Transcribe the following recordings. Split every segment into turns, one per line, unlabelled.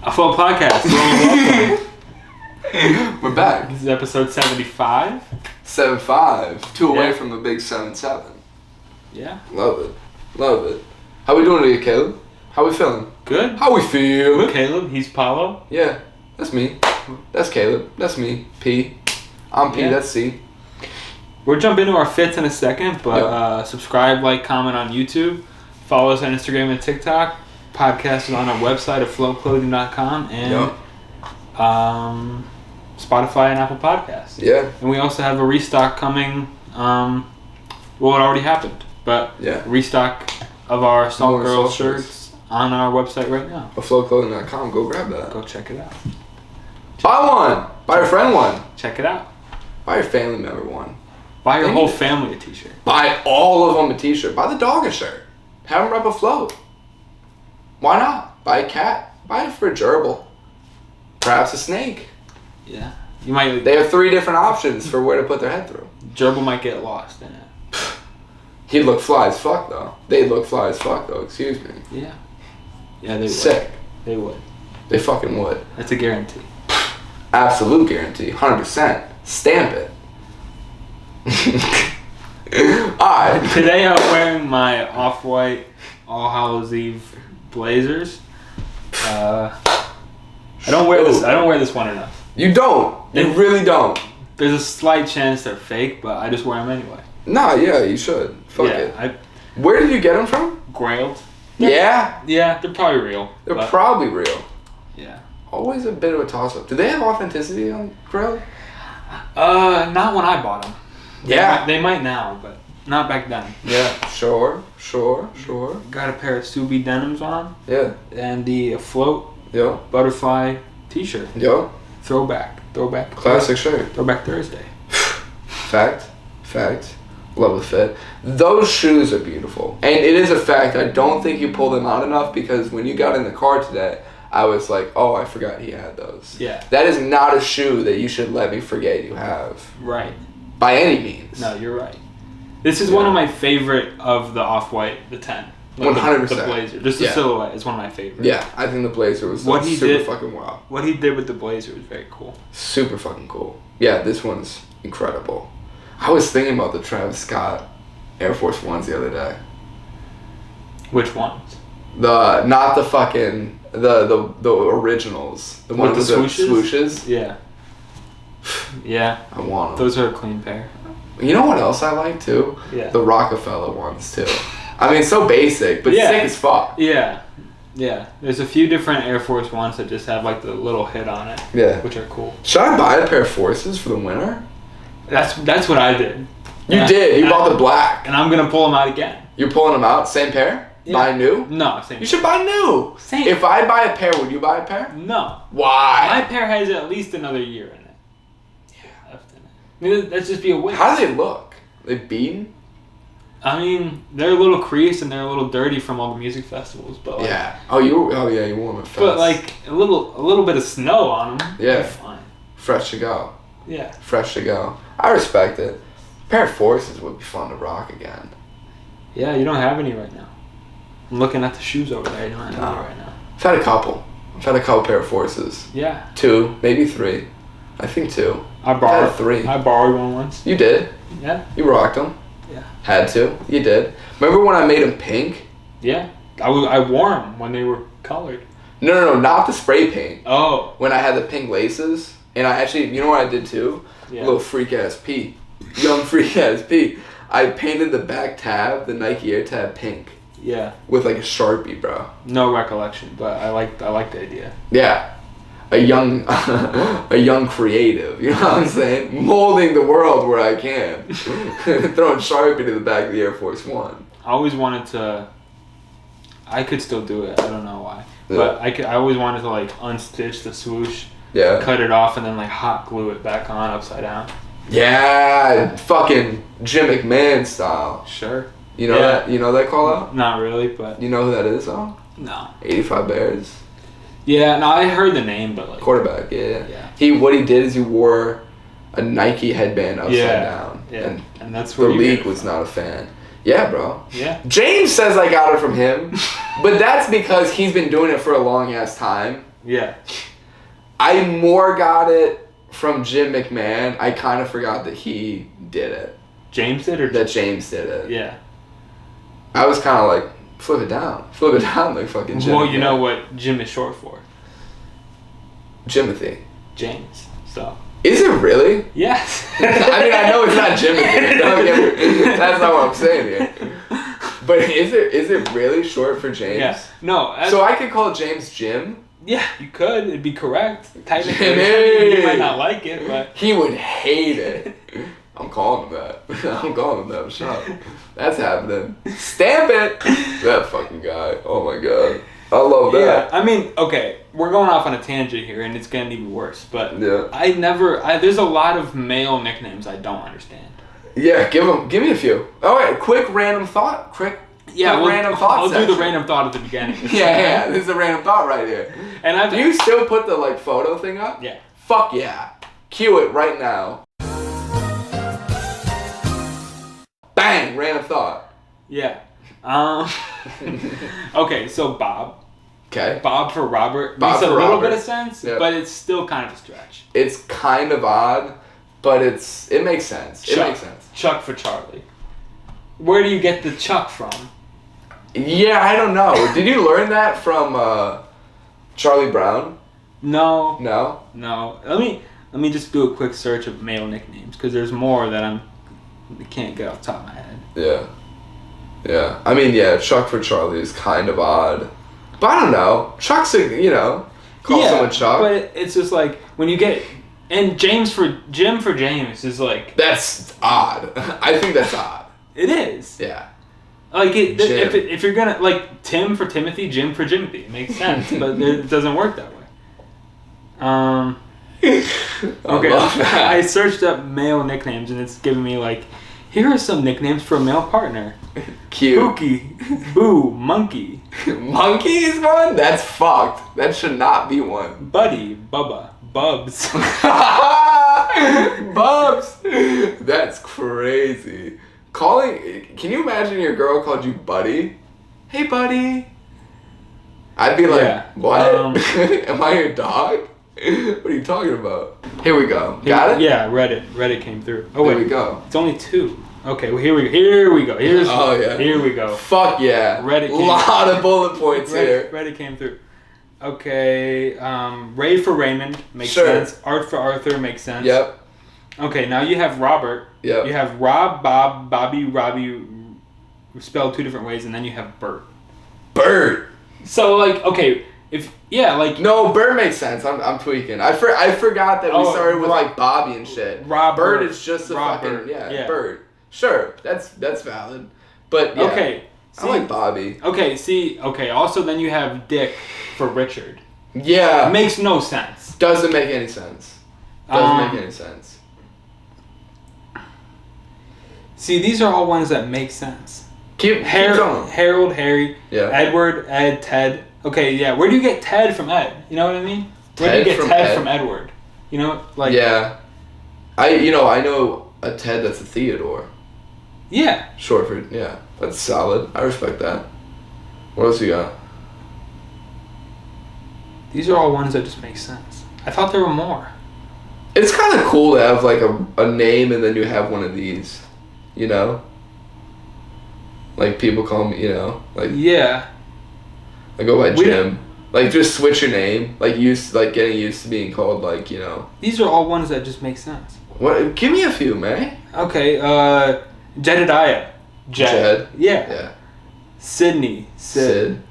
A full podcast. Welcome.
We're back.
This is episode 75.
7-5. Two away
Yeah.
from the big 7-7.
Yeah.
Love it. Love it. How we doing today, Caleb? How we feeling?
Good.
How we feel?
Caleb, he's Paolo.
Yeah, that's me. That's Caleb. That's me. P. I'm P.
Yeah.
That's C.
We'll jump into our fits in a second, but subscribe, like, comment on YouTube. Follow us on Instagram and TikTok. Podcast is on our website at flowclothing.com and Spotify and Apple Podcasts.
Yeah.
And we also have a restock coming. Well, it already happened, but
Yeah.
restock of our Salt
More
Girl
Salt
shirts on our website right now.
flowclothing.com. Go grab that.
Go check it out.
Buy one. Buy your friend one.
Check it out.
Buy your family member one.
Buy your
They
whole
need it.
family a t-shirt.
Buy all of them a t-shirt. Buy the dog a shirt. Have them rep a float. Why not? Buy a cat. Buy it for a gerbil. Perhaps a snake.
Yeah. You might.
They have 3 different options for where to put their head through.
Gerbil might get lost in it.
He'd look fly as fuck though. They'd look fly as fuck though, excuse me.
Yeah. Yeah, they would.
Sick.
They would.
They fucking would.
That's a guarantee.
Absolute guarantee. 100%. Stamp it. Alright.
Today I'm wearing my off-white All Hallows Eve blazers. I don't wear this. I don't wear this one enough.
You don't. You really don't.
There's a slight chance they're fake, but I just wear them anyway.
Nah, yeah, you should. Fuck it.
I
Where did you get them from?
grailed.
Yeah?
Yeah, they're probably real.
They're
but,
probably real.
yeah.
Always a bit of a toss-up. Do they have authenticity on Grail?
Not when I bought them.
Yeah.
They might now, but not back then.
Yeah. Sure.
Got a pair of Subi denims on
Yeah.
and the float
Yo.
butterfly t-shirt.
Yo.
Throwback.
Classic shirt.
Throwback Thursday.
Fact. Love the fit. Those shoes are beautiful. And it is a fact, I don't think you pulled them out enough because when you got in the car today, I was like, oh, I forgot he had those.
Yeah.
That is not a shoe that you should let me forget you have.
Right.
By any means.
No, you're right. This is one of my favorite of the off-white, the 10. Like
100%.
The blazer. Just the silhouette is one of my favorites.
Yeah, I think the blazer was
What he
super
did-
fucking wild.
What he did with the blazer was very cool.
Super fucking cool. Yeah, this one's incredible. I was thinking about the Travis Scott Air Force Ones the other day.
Which ones?
Not the fucking the originals. The ones
With the
with the swooshes.
Yeah. Yeah.
I want them.
Those are a clean pair.
You know what else I like too?
Yeah.
The Rockefeller ones too. I mean, so basic, but
Yeah.
sick as fuck.
Yeah. Yeah. There's a few different Air Force Ones that just have like the little hit on it.
Yeah.
Which are cool.
Should I buy a pair of Forces for the winter?
That's what I did.
You did. You bought the black.
And I'm gonna pull them out again.
You're pulling them out. Same pair?
Yeah.
Buy new?
No, same.
You should buy new.
Same.
If I buy a pair, would you buy a pair?
No.
Why?
My pair has at least another year in it. Yeah. Left in it. I mean, that's just be a waste.
How do they look? They beaten?
I mean, they're a little creased and they're a little dirty from all the music festivals, but like,
Yeah. You wore them at Fest.
but like a little bit of snow on them.
Yeah.
They're fine.
Fresh to go.
Yeah.
Fresh to go. I respect it. A pair of Forces would be fun to rock again.
Yeah, you don't have any right now. I'm looking at the shoes over there. You don't have any
No.
right now.
I've had a couple. Pair of Forces.
Yeah.
2, maybe 3. I think 2.
I borrowed
3.
I borrowed one once.
You did.
Yeah.
You rocked them.
Yeah.
Had to. You did. Remember when I made them pink?
Yeah. I wore them when they were colored.
No, not the spray paint.
Oh.
When I had the pink laces. And I actually, you know what I did too?
Yeah.
Little freak ass P. Young freak ass P. I painted the back tab, the Nike Air tab, pink.
Yeah.
With like a Sharpie, bro.
No recollection, but I like the idea.
Yeah. A young creative, you know what I'm saying? Molding the world where I can. Throwing Sharpie to the back of the Air Force One.
I always wanted to. I could still do it. I don't know why,
Yeah.
but I always wanted to like unstitch the swoosh,
Yeah.
cut it off, and then like hot glue it back on upside down.
Yeah, fucking Jim McMahon style.
Sure.
You know that? You know that call out?
Not really, but
You know who that is though?
no.
85 Bears.
Yeah, no, I heard the name, but like
Quarterback, yeah.
Yeah.
What he did is he wore a Nike headband upside down.
Yeah. And that's
The
where you get
league
it
was
from.
not a fan. Yeah, bro.
Yeah.
James says I got it from him, but that's because he's been doing it for a long ass time,
Yeah.
I more got it from Jim McMahon. I kind of forgot that he did it.
James did, or
that James did it?
Yeah.
I was kind of like, flip it down like fucking Jim.
Well, you know what Jim is short for?
Jimothy.
James. So.
Is it really?
Yes.
I mean, I know it's not Jimothy. That's not what I'm saying here. But is it really short for James?
Yeah. No.
So I could call James Jim?
Yeah, you could. It'd be correct. Technically,
Jimmy!
You might not like it, but...
He would hate it. I'm calling him that. I'm calling him that. Shut up. That's happening. Stamp it! That fucking guy. Oh my god. I love that.
Yeah, I mean, okay, we're going off on a tangent here, and it's getting even worse, but
yeah.
there's a lot of male nicknames I don't understand.
Yeah, give me a few. All right, quick random thought. Random thought
I'll
section.
do the random thought at the beginning.
Yeah, this is a random thought right here.
And
do you still put the like photo thing up?
Yeah.
Fuck yeah. Cue it right now. Bang, random thought.
Yeah. Okay, so Bob.
Okay.
Bob for Robert
Bob
makes
for
a little
Robert.
bit of sense, but it's still kind of a stretch.
It's kind of odd, but it makes sense.
Chuck.
It makes sense.
Chuck for Charlie. Where do you get the Chuck from?
Yeah, I don't know. Did you learn that from Charlie Brown?
No.
No?
Let me just do a quick search of male nicknames, because there's more that I can't get off the top of my head.
Yeah. Yeah. I mean, yeah, Chuck for Charlie is kind of odd. But I don't know. Chuck's call someone Chuck.
But it's just like, when you get, and Jim for James is like.
That's odd. I think that's odd.
It is.
Yeah.
Like, if you're gonna, like, Tim for Timothy, Jim for Jimothy. It makes sense, but it doesn't work that way. Okay, I searched up male nicknames, and it's giving me, like, here are some nicknames for a male partner.
Cute.
Pookie, Boo, Monkey.
Monkey is one? That's fucked. That should not be one.
Buddy, Bubba, Bubs.
Bubs! That's crazy. Can you imagine your girl called you Buddy? Hey, Buddy. I'd be like, what? Am I your dog? What are you talking about? Here we go. Got it?
Yeah, Reddit came through. Oh, wait.
Here we go.
It's only 2. Okay, well, here we go. Here we go.
Fuck yeah.
Reddit came
lot of bullet points here.
Reddit came through. Okay, Ray for Raymond makes sense. Art for Arthur makes sense.
Yep.
Okay, now you have Robert.
Yep.
You have Rob, Bob, Bobby, Robbie, spelled 2 different ways, and then you have Bert.
Bert.
So, like, okay,
no, Bert makes sense. I'm tweaking. I forgot that we started with like Bobby and shit.
Robert.
Bert is just a
Robert.
fucking Bert. Sure, that's valid. But yeah.
Okay.
I like Bobby.
Okay, also then you have Dick for Richard.
Yeah.
It makes no sense.
Doesn't make any sense. Doesn't make any sense.
See, these are all ones that make sense.
Keep
Harold, Harry, Edward, Ed, Ted. Okay, yeah. Where do you get Ted from Ed? You know what I mean? Where do you get Ted from Edward? You know, like.
Yeah. I know a Ted that's a Theodore.
Yeah.
Short for that's solid. I respect that. What else you got?
These are all ones that just make sense. I thought there were more.
It's kind of cool to have like a name and then you have one of these, you know? Like people call me, like
yeah.
I go by Jim. Like just switch your name, like getting used to being called like,
These are all ones that just make sense.
What? Give me a few, man.
Okay, Jedediah.
Jed.
Yeah. Sydney. Sid.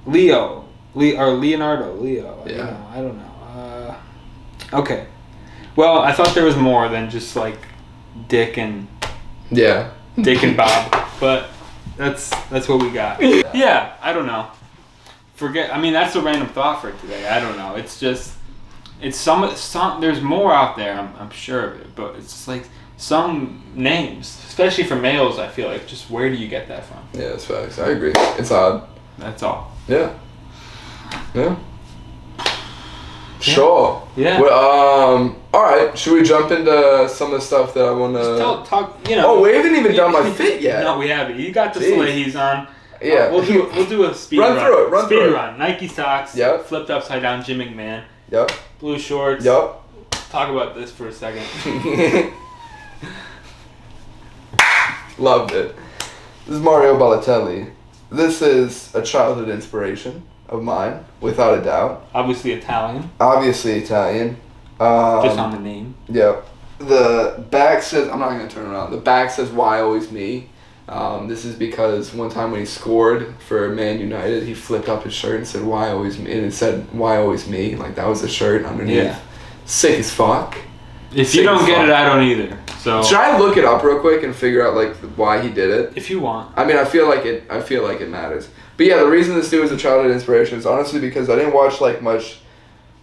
Leonardo. Leo.
Yeah.
I don't know. Okay. Well, I thought there was more than just like Dick and Bob, but that's what we got. Yeah, I don't know. That's a random thought for today. I don't know. It's just, it's some. There's more out there. I'm sure of it, but it's just like some names, especially for males. I feel like just where do you get that from?
Yeah, that's facts. I agree. It's odd.
That's all.
Yeah. Sure.
Yeah.
Well, all right. Should we jump into some of the stuff that I want to
talk?
Oh, we haven't even done my fit yet.
No, we haven't. You got the Salehi's on.
Yeah.
We'll do a speed
run. Through it. Run
speed
through it.
run. Nike socks.
Yep.
Flipped upside down Jim McMahon.
Yep.
Blue shorts.
Yep.
Talk about this for a second.
Loved it. This is Mario Balotelli. This is a childhood inspiration of mine, without a doubt.
Obviously Italian.
Just
on the name.
Yep. The back says, I'm not going to turn around. The back says, "Why always me?" This is because one time when he scored for Man United, he flipped up his shirt and said, "Why always me?" And it said, "Why always me?" Like, that was the shirt underneath.
Yeah.
Sick as fuck.
If you don't get it, I don't either. So
should I look it up real quick and figure out like why he did it?
If you want.
I mean, I feel like it matters. But yeah, the reason this dude is a childhood inspiration is honestly because I didn't watch like much.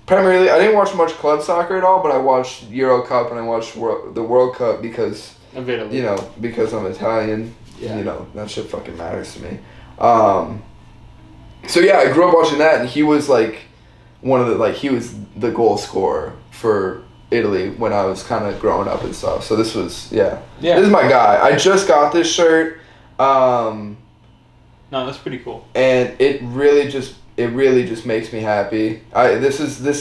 Primarily, I didn't watch much club soccer at all, but I watched Euro Cup and I watched the World Cup because
of Italy.
You know, because I'm Italian.
Yeah.
You know, that shit fucking matters to me. So yeah, I grew up watching that, and he was like he was the goal scorer for Italy when I was kind of growing up and stuff. So this was yeah. This is my guy. I just got this shirt.
No, that's pretty cool.
And it really just makes me happy. Kanye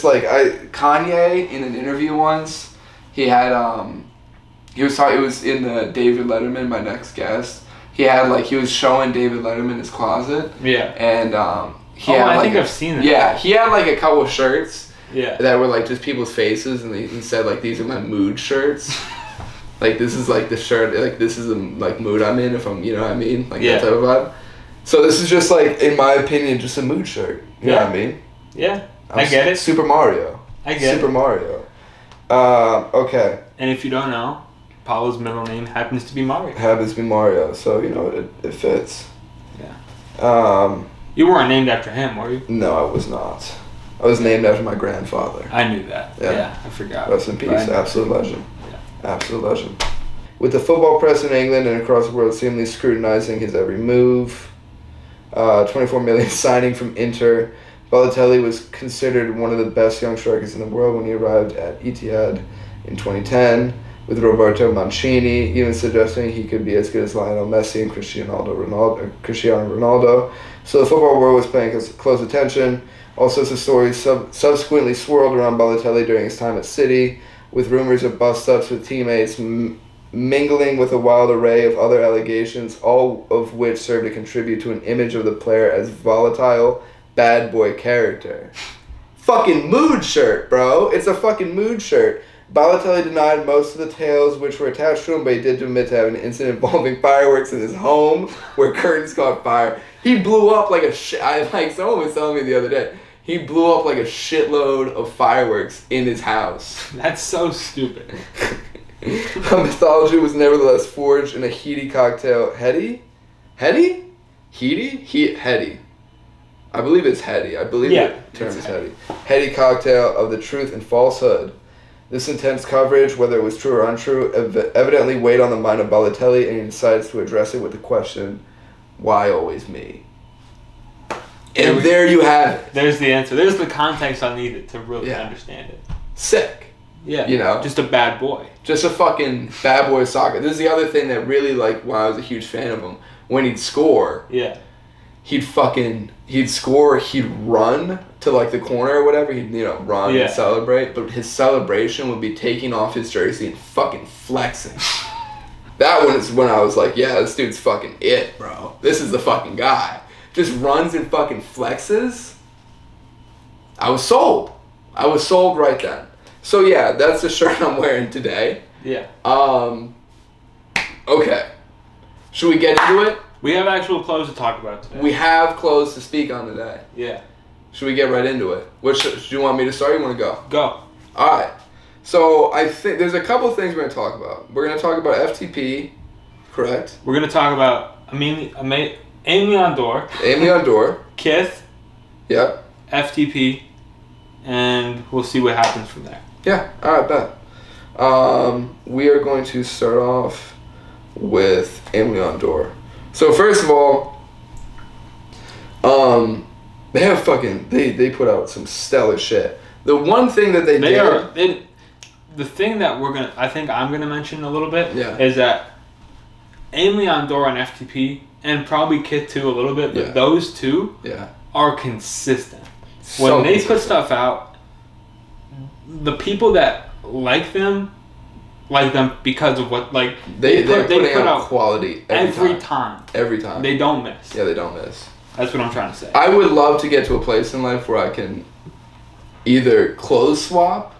in an interview once, he had it was in the David Letterman, my next guest. He was showing David Letterman his closet.
Yeah.
And
I think I've seen it.
Yeah, he had like a couple of shirts.
Yeah.
That were like just people's faces, and he said like, "These are my mood shirts." Like, this is like the shirt, like this is the like mood I'm in, if I'm, you know what I mean, like that type of vibe. So this is just like, in my opinion, just a mood shirt. You know what I mean?
Yeah. I get it.
Super Mario.
I get it.
Super Mario. Okay.
And if you don't know, Paolo's middle name happens to be Mario.
Happens to be Mario, so you know it fits.
Yeah. You weren't named after him, were you?
No, I was not. I was named after my grandfather.
I knew that. Yeah, I forgot.
Rest in peace. Absolute legend. Yeah. Absolute legend. With the football press in England and across the world seemingly scrutinizing his every move, 24 million signing from Inter, Balotelli was considered one of the best young strikers in the world when he arrived at Etihad in 2010, with Roberto Mancini even suggesting he could be as good as Lionel Messi and Cristiano Ronaldo. So the football world was paying close attention. All sorts of stories subsequently swirled around Balotelli during his time at City, with rumors of bust-ups with teammates mingling with a wild array of other allegations, all of which serve to contribute to an image of the player as volatile, bad boy character. Fucking mood shirt, bro. It's a fucking mood shirt. Balotelli denied most of the tales which were attached to him, but he did admit to having an incident involving fireworks in his home where curtains caught fire. He blew up like a shit. Someone was telling me the other day. He blew up like a shitload of fireworks in his house.
That's so stupid.
A mythology was nevertheless forged in a heady cocktail. Heady? Heady? Heady. I believe it's heady. I believe the term is heady. Heady cocktail of the truth and falsehood. This intense coverage, whether it was true or untrue, evidently weighed on the mind of Balotelli, and he decides to address it with the question, "Why always me?" And there you have it.
There's the answer. There's the context I needed to really understand it.
Sick.
Yeah.
You know?
Just a bad boy.
Just a fucking bad boy soccer. This is the other thing that really, why I was a huge fan of him. When he'd score, he'd score, he'd run to, the corner or whatever. He'd, run and celebrate. But his celebration would be taking off his jersey and fucking flexing. That was when I was like, yeah, this dude's fucking it, bro. This is the fucking guy. Just runs and fucking flexes. I was sold. I was sold right then. So yeah, that's the shirt I'm wearing today.
Yeah.
Okay. Should we get into it?
We have actual clothes to talk about today.
We have clothes to speak on today.
Yeah.
Should we get right into it? Do you want me to start or you want to go?
Go.
Alright. So I think there's a couple things we're going to talk about. We're going to talk about FTP, correct?
We're going to talk about Aime Leon Dore.
Aime Leon Dore.
Kith.
Yep.
FTP. And we'll see what happens from there.
Yeah, alright, bet. We are going to start off with Aime Leon Dore. So first of all, they have they put out some stellar shit. The one thing that the thing that I think I'm gonna mention a little bit is that Aime Leon Dore on FTP
and probably Kith too a little bit, but those two are consistent. When they put stuff out, the people that like them because of what
they put out quality
every time.
Every time.
They don't miss.
Yeah, they don't miss.
That's what I'm trying to say.
I would love to get to a place in life where I can either clothes swap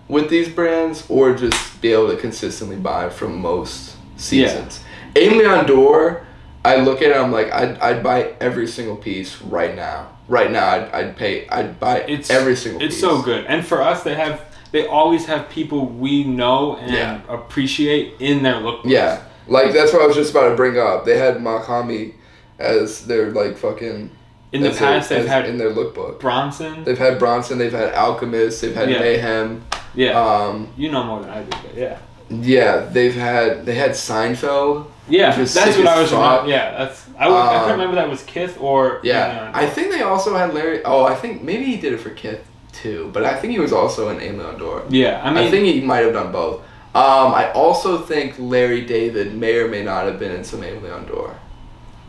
with these brands or just be able to consistently buy from most seasons. Aime Leon Dore, I look at it, I'm like, I'd buy every single piece right now. Right now, I'd buy every single piece.
It's so good. And for us, they always have people we know and appreciate in their lookbooks. Yeah.
Like, that's what I was just about to bring up. They had Makami as their, like, fucking...
In the past, they've had...
In their lookbook.
Bronson.
They've had Bronson. They've had Alchemist. They've had Mayhem.
Yeah. You know more than I do, but yeah.
Yeah, they had Seinfeld.
Yeah, that's what I was about. Yeah, I couldn't remember that was Kith or...
Yeah, I think they also had Larry... Oh, I think maybe he did it for Kith too, but I think he was also in Aime Leon Dore.
Yeah,
I think he might have done both. I also think Larry David may or may not have been in some Aime Leon Dore.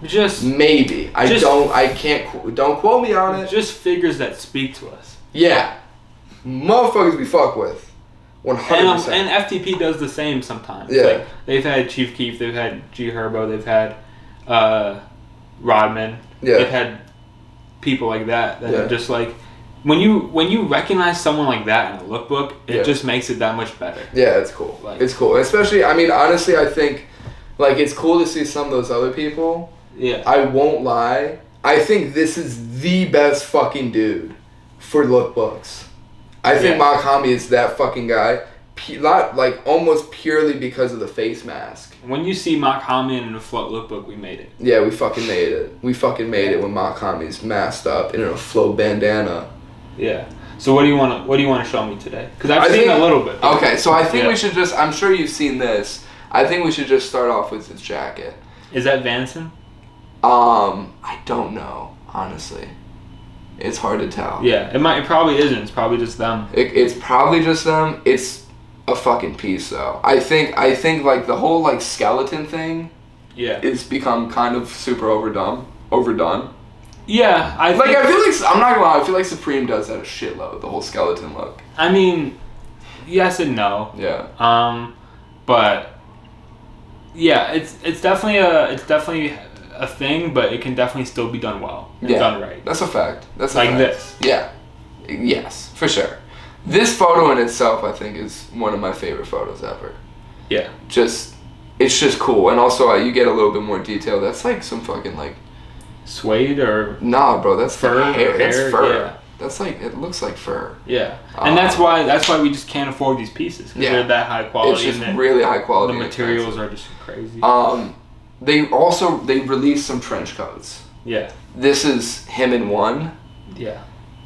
Just
maybe. Don't quote me on it.
Just figures that speak to us.
Yeah. Motherfuckers we fuck with. 100%.
And FTP does the same sometimes.
Yeah.
Like, they've had Chief Keef, they've had G Herbo, they've had Rodman.
Yeah.
They've had people like that are just like, when you recognize someone like that in a lookbook, it just makes it that much better.
Yeah, it's cool. It's cool. Especially, I mean, honestly, I think, like, it's cool to see some of those other people.
Yeah.
I won't lie. I think this is the best fucking dude for lookbooks. I think Makami is that fucking guy. Like, almost purely because of the face mask.
When you see Makami in a float lookbook, we made it.
Yeah, we fucking made it. We fucking made it when Makami's masked up in a float bandana.
Yeah. So what do you want to show me today? Because I've seen a little bit.
Okay, so I think we should just... I'm sure you've seen this. I think we should just start off with his jacket.
Is that Vanson?
I don't know, honestly. It's hard to tell.
Yeah, it probably isn't. It's probably just them.
It's probably just them. It's a fucking piece, though. I think like the whole like skeleton thing.
Yeah.
It's become kind of super overdone.
Yeah, I feel
like I'm not gonna lie. I feel like Supreme does that a shitload. The whole skeleton look.
I mean, yes and no.
Yeah.
But yeah, it's definitely a thing, but it can definitely still be done well. And done right.
That's a fact. That's
like this.
Yeah. Yes, for sure. This photo in itself, I think, is one of my favorite photos ever.
Yeah.
It's just cool, and also you get a little bit more detail. That's like some fucking like
suede or
nah, bro. That's
fur.
Hair. That's fur.
Yeah.
That's like it looks like fur.
Yeah, and that's why we just can't afford these pieces because they're that high quality.
It's just really high quality.
The materials are just crazy.
They released some trench coats.
Yeah.
This is him in one.
Yeah.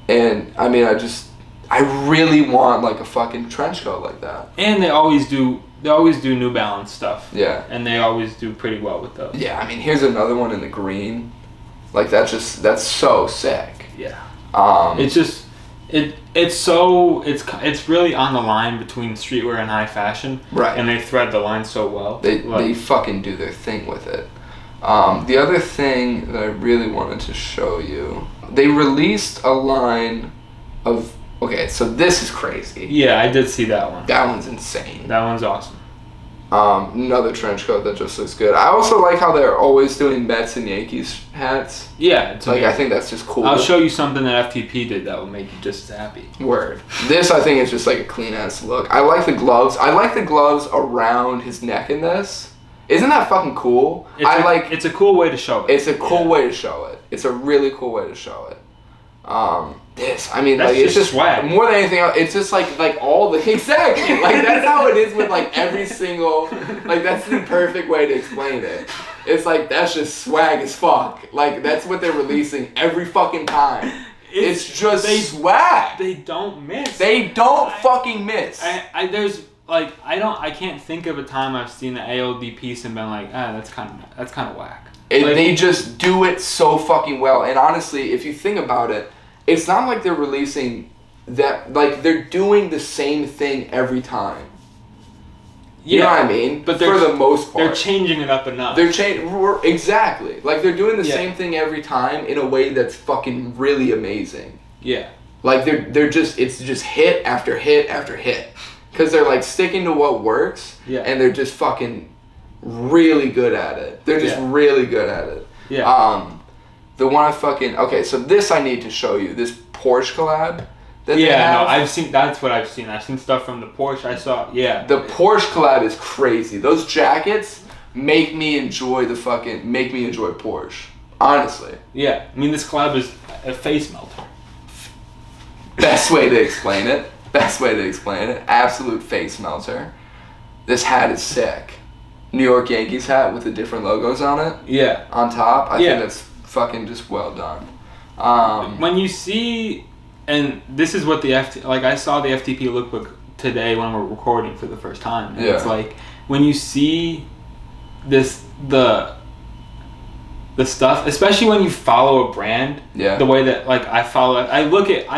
And I mean, I really want like a fucking trench coat like that.
And they always do New Balance stuff.
Yeah.
And they always do pretty well with those.
Yeah, I mean, here's another one in the green. Like that's so sick.
Yeah. It's really on the line between streetwear and high fashion.
Right.
And they thread the line so well.
They fucking do their thing with it. The other thing that I really wanted to show you, they released a line of... Okay, so this is crazy.
Yeah, I did see that one.
That one's insane.
That one's awesome.
Another trench coat that just looks good. I also like how they're always doing Mets and Yankees hats.
Yeah, it's
like, I think that's just cool.
I'll show you something that FTP did that will make you just as happy.
Word. This, I think, is just like a clean-ass look. I like the gloves. I like the gloves around his neck in this. Isn't that fucking cool?
It's a cool way to show it.
It's a cool way to show it. It's a really cool way to show it. This, I mean,
that's
like, it's just
swag.
More than anything else, it's just like all the exactly like that's how it is with like every single like that's the perfect way to explain it. It's like that's just swag as fuck. Like that's what they're releasing every fucking time. It's just swag.
They don't miss.
They don't fucking miss.
I can't think of a time I've seen an ALD piece and been like, that's kind of whack.
They just do it so fucking well. And honestly, if you think about it, it's not like they're releasing that, like they're doing the same thing every time. You know what I mean?
But
for the most part.
They're changing it up enough.
Exactly. Like, they're doing the same thing every time in a way that's fucking really amazing.
Yeah.
Like, it's just hit after hit after hit. Because they're, like, sticking to what works.
Yeah.
And they're just fucking really good at it. They're just really good at it.
Yeah.
The one okay, so this I need to show you. This Porsche collab.
I've seen. That's what I've seen. I've seen stuff from the Porsche. I saw. Yeah.
The Porsche collab is crazy. Those jackets make me enjoy Porsche. Honestly.
Yeah. I mean, this collab is a face melter.
Best way to explain it. Absolute face melter. This hat is sick. New York Yankees hat with the different logos on it.
Yeah.
On top. I think that's fucking just well done.
When you see. And this is what I saw the FTP lookbook today when we're recording for the first time. And it's like, when you see the stuff, especially when you follow a brand, the way that, like, I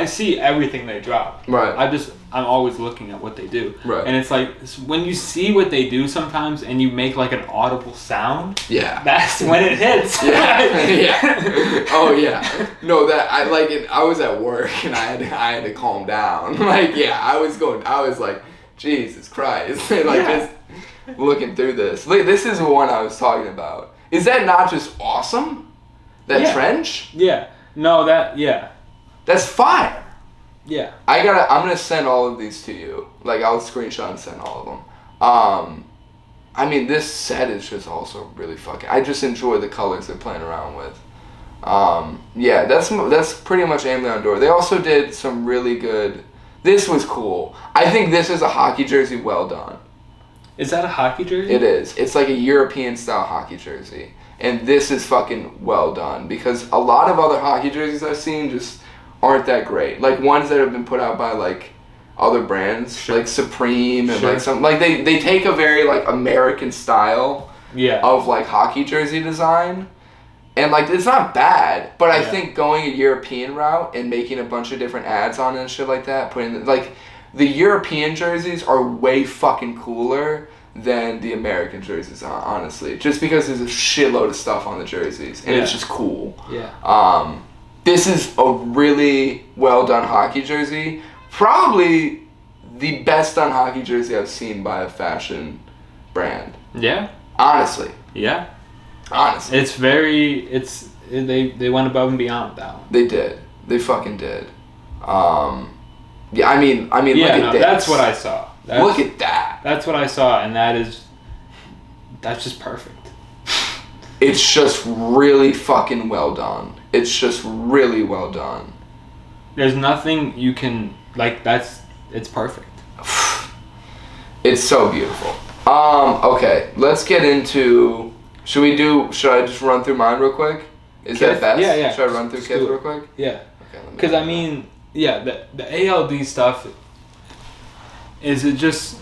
see everything they drop.
Right.
I'm always looking at what they do.
Right.
And it's like, when you see what they do sometimes and you make, like, an audible sound, that's when it hits.
Oh, yeah. No, I was at work and I had to calm down. I was like, Jesus Christ. Just looking through this. This is the one I was talking about. Is that not just awesome? That trench?
Yeah. No,
that's fire.
Yeah.
I'm gonna send all of these to you. Like, I'll screenshot and send all of them. I mean, this set is just also really fucking. I just enjoy the colors they're playing around with. That's pretty much Aime Leon Dore. They also did some really good. This was cool. I think this is a hockey jersey well done.
Is that a hockey jersey?
It is. It's like a European style hockey jersey, and this is fucking well done because a lot of other hockey jerseys I've seen just aren't that great. Like, ones that have been put out by, like, other brands, like Supreme and like some, like, they take a very, like, American style of, like, hockey jersey design, and, like, it's not bad, but I think going a European route and making a bunch of different ads on it and shit like that, the European jerseys are way fucking cooler than the American jerseys are, honestly, just because there's a shitload of stuff on the jerseys and it's just cool. This is a really well done hockey jersey. Probably the best done hockey jersey I've seen by a fashion brand. Yeah. Honestly.
Yeah.
Honestly.
They went above and beyond with that one.
They did. They fucking did. I mean look at this.
That's what I saw.
Look at that.
That's what I saw, and that's just perfect.
It's just really fucking well done. It's just really well done.
There's nothing you can, like, it's perfect.
It's so beautiful. Okay, let's get into, should I just run through mine real quick? Is
Kith?
that best?
Yeah.
Should I run through Kith real quick?
Yeah.
Okay.
Because, I mean, the ALD stuff, is it just...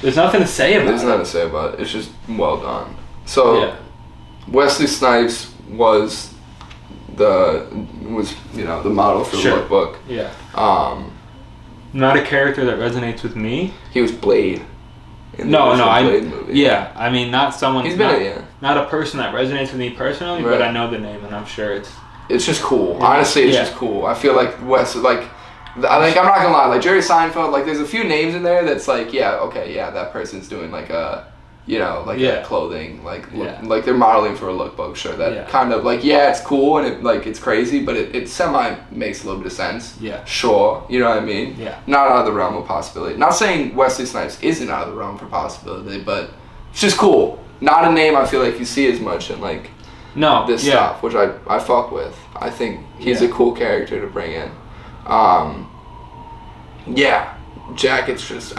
There's nothing to say about it.
There's nothing to say about it. It's just well done. So, Wesley Snipes was the model for the lookbook.
Yeah. Not a character that resonates with me.
He was Blade. In
the
Blade movie.
Yeah, I mean, not someone.
He's been
not a person that resonates with me personally, but I know the name and I'm sure it's.
It's just cool. Honestly, it's just cool. I feel like I'm not gonna lie, like Jerry Seinfeld, like there's a few names in there that's like, that person's doing like a, a clothing, like they're modeling for a lookbook, sure, that kind of like, it's cool and it's crazy, but it semi makes a little bit of sense. Yeah. Sure, you know what I mean? Yeah. Not out of the realm of possibility. Not saying Wesley Snipes isn't out of the realm for possibility, but it's just cool. Not a name I feel like you see as much in like this stuff, which I fuck with. I think he's a cool character to bring in. Jacket's just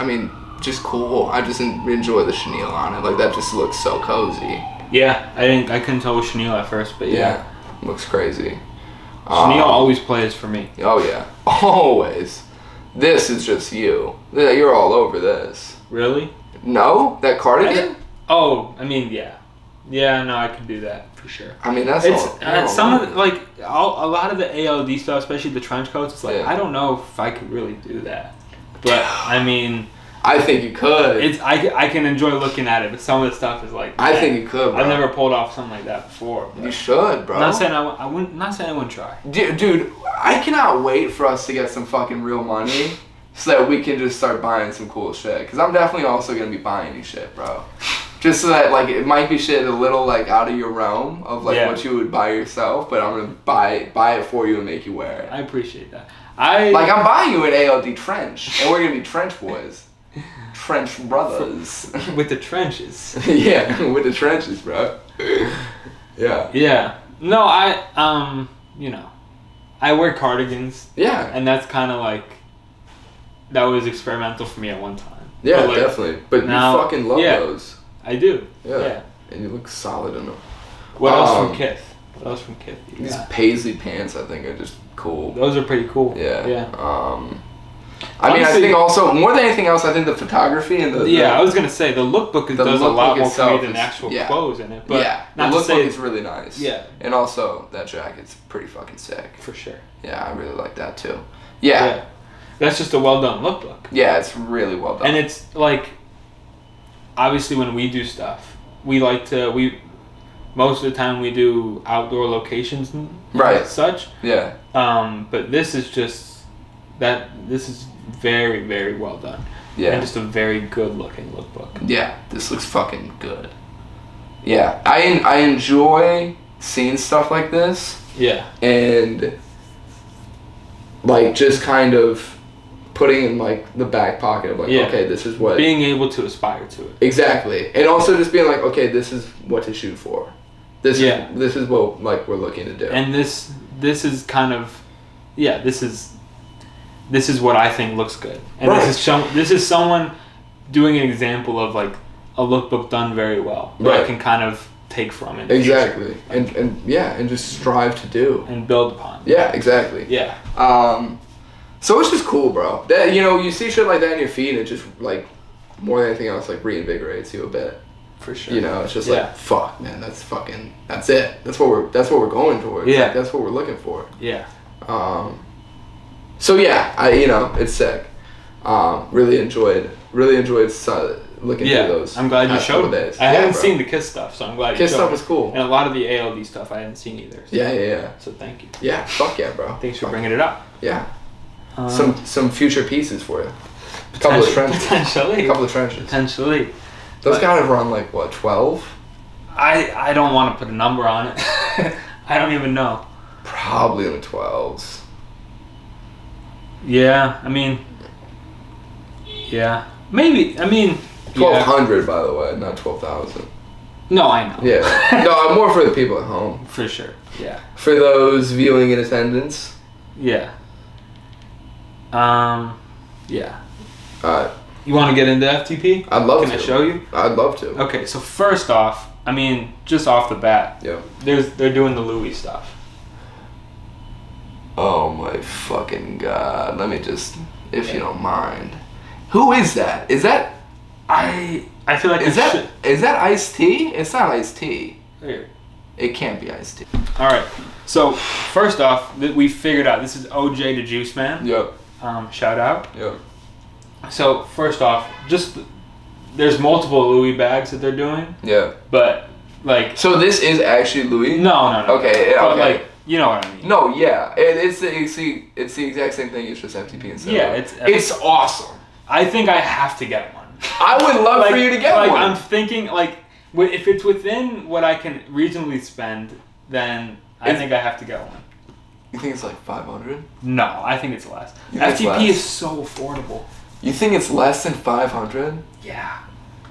cool. I just enjoy the chenille on it. Like, that just looks so cozy.
Yeah, I couldn't tell it was chenille at first, but
looks crazy.
Chenille always plays for me.
Oh yeah, always. This is just you. You're all over this.
Really?
No, that cardigan?
Yeah, I could do that for sure.
I mean, that's
a lot of the ALD stuff, especially the trench coats. It's like I don't know if I could really do that. But I mean,
I think you could.
I can enjoy looking at it, but some of the stuff is like.
I think you could, bro.
I've never pulled off something like that before.
You should, bro.
Not saying I wouldn't. Not saying I wouldn't try.
Dude, I cannot wait for us to get some fucking real money so that we can just start buying some cool shit. Because I'm definitely also gonna be buying you shit, bro. Just so that, like, it might be shit a little, like, out of your realm of, like, what you would buy yourself, but I'm gonna buy it for you and make you wear it.
I appreciate that.
I'm buying you an ALD trench, and we're gonna be trench boys. Trench brothers.
With the trenches.
Yeah, with the trenches, bro. Yeah.
Yeah. No, I wear cardigans.
Yeah.
And that's kind of like, that was experimental for me at one time.
Yeah,
but, like,
definitely. But now, you fucking love those.
I do.
Yeah. And you look solid in them.
What else from Kith?
These paisley pants, I think, are just cool.
Those are pretty cool.
Yeah.
Yeah.
I mean, I think also, more than anything else, I think the photography and
I was going to say, the lookbook does a lot more for me than actual clothes in it. But
the lookbook is really nice.
Yeah.
And also, that jacket's pretty fucking sick.
For sure.
Yeah, I really like that too. Yeah.
That's just a well done lookbook.
Yeah, it's really well done.
And it's like, obviously when we do stuff, we like to, most of the time we do outdoor locations and such.
Yeah.
But this is just, this is very, very well done.
Yeah.
And just a very good looking lookbook.
Yeah, this looks fucking good. Yeah, I enjoy seeing stuff like this.
Yeah.
And, like, just kind of putting in, like, the back pocket of, like, okay, this is what...
Being able to aspire to it.
Exactly. And also just being like, okay, this is what to shoot for. This is what, like, we're looking to do.
And this is kind of... Yeah, this is what I think looks good. And this is someone doing an example of, like, a lookbook done very well. That I can kind of take from it.
Exactly. And just strive to do.
And build upon.
Yeah, exactly.
Yeah.
So it's just cool, bro. That, you see shit like that in your feed, and it just, like, more than anything else, like, reinvigorates you a bit.
For sure.
It's just like, fuck, man, that's it. That's what we're going towards.
Yeah.
Like, that's what we're looking for.
Yeah.
So yeah, it's sick. Really enjoyed looking through those.
I'm glad you showed
it.
I haven't seen the Kith stuff, so I'm glad you showed it.
Kith stuff was cool.
And a lot of the ALD stuff I hadn't seen either. So.
Yeah.
So thank you.
Yeah, fuck yeah, bro.
Thanks for bringing it up.
Yeah. Some future pieces for you. A couple of trenches.
Potentially.
A couple of trenches.
Potentially.
Those gotta run like what, 12?
I don't want to put a number on it. I don't even know.
Probably in the 12s.
Yeah, I mean. Yeah, maybe. I mean.
1,200, by the way, not 12,000.
No, I know.
Yeah. No, I'm more for the people at home.
For sure. Yeah.
For those viewing in attendance.
Yeah. Yeah.
Alright.
You want to get into FTP?
I'd love to.
Can I show you?
I'd love to.
Okay, so first off, I mean, just off the bat, they're doing the Louis stuff.
Oh my fucking god. Let me just, if you don't mind. Who is that? Is that...
I feel like
is that Ice-T? It's not Ice-T.
Here.
It can't be Ice-T.
Alright, so first off, we figured out, this is OJ the Juice Man.
Yep.
Shout out.
Yep.
So first off, there's multiple Louis bags that they're doing.
Yeah.
But like.
So this is actually Louis?
No.
Okay.
But like, you know what I mean.
No, yeah, it's the exact same thing. It's just FTP instead.
Yeah,
it's awesome.
I think I have to get one.
I would love for you to get one.
I'm thinking like, if it's within what I can reasonably spend, then I think I have to get one.
You think it's like 500?
No, I think it's less. FTP is so affordable.
You think it's less than 500?
Yeah.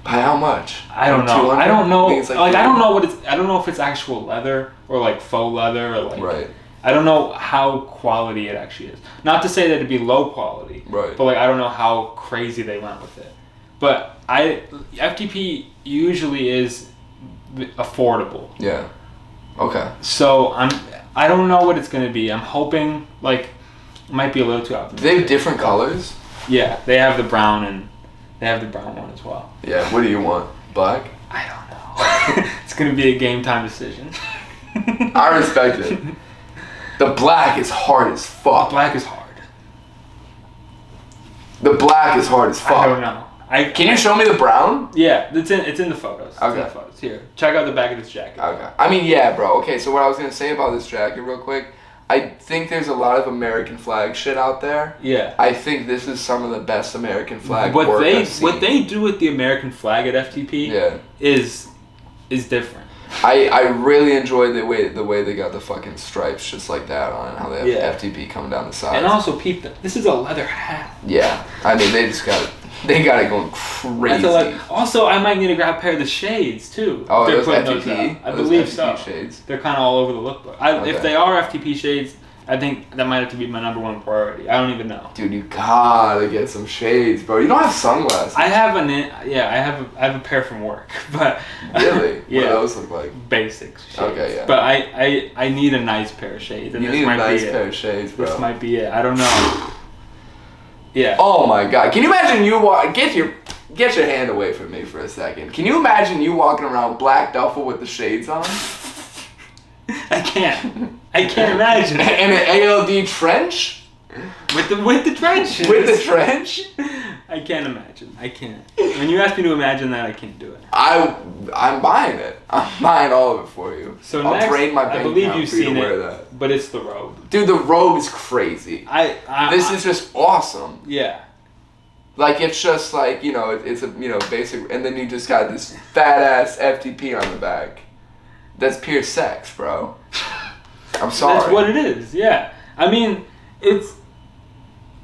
By how much?
I don't know. I don't know. Like I don't know what it's. I don't know if it's actual leather or like faux leather or like.
Right.
I don't know how quality it actually is. Not to say that it'd be low quality.
Right.
But like I don't know how crazy they went with it. But FTP usually is affordable.
Yeah. Okay.
So I don't know what it's gonna be. I'm hoping like it might be a little too optimistic.
They have different colors?
Yeah, they have the brown and they have the brown one as well.
Yeah, what do you want? Black?
I don't know. It's gonna be a game time decision.
I respect it. The black is hard as fuck.
The black is hard.
The black is hard as fuck.
I don't know.
Can you show me the brown?
Yeah, it's in the photos. It's
Okay.
in the photos. Here, check out the back of this jacket.
Okay. I mean, yeah, bro. Okay, so what I was gonna say about this jacket, real quick, I think there's a lot of American flag shit out there.
Yeah.
I think this is some of the best American flag
What
work
they
I've seen.
what they do with the American flag at FTP is different.
I really enjoyed the way they got the fucking stripes just like that on it, how they have FTP coming down the sides.
And also, this is a leather hat.
Yeah, I mean they got it going crazy.
Also, I might need to grab a pair of the shades too.
Oh,
they're
those
putting
FTP?
those out. I
Those
believe
FTP
so.
shades?
They're kind of all over the lookbook.
Okay.
If they are FTP shades, I think that might have to be my number one priority. I don't even know.
Dude, you gotta get some shades, bro. You don't have sunglasses.
I have I have a pair from work, but
really?
Yeah.
What do those look like?
Basic shades.
Okay, yeah.
But I need a nice pair of shades. And
You
this
need a
might
nice
be
pair
it.
of shades, bro.
This might be it. I don't know. Yeah.
Oh my god! Can you imagine get your hand away from me for a second? Can you imagine you walking around black duffel with the shades on?
I can't imagine.
And an ALD trench?
With the trench.
With the trench?
I can't imagine. I can't. When you ask me to imagine that, I can't do it.
I'm buying it. I'm buying all of it for you.
So
I'll
next,
drain my bank
I believe
account
you've
for you to
seen
wear
it,
that.
but it's the robe.
Dude, the robe is crazy. This is just awesome.
Yeah.
Like, it's just like, it's a, basic, and then you just got this fat ass FTP on the back. That's pure sex, bro. I'm sorry.
That's what it is, yeah. I mean,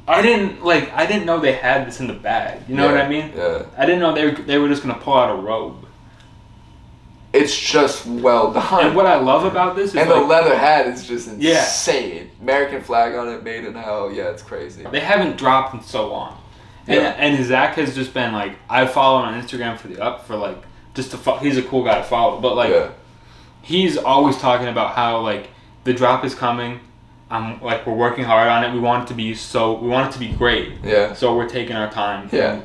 I didn't know they had this in the bag. You know what I mean?
Yeah.
I didn't know they were just gonna pull out a robe.
It's just well done.
And what I love about this is
the leather hat is just insane.
Yeah.
American flag on it, made in hell. Yeah, it's crazy.
They haven't dropped in so long. And Zach has just been like, I follow him on Instagram he's a cool guy to follow, but he's always talking about how the drop is coming. We're working hard on it. We want it to be great.
Yeah.
So we're taking our time.
Yeah.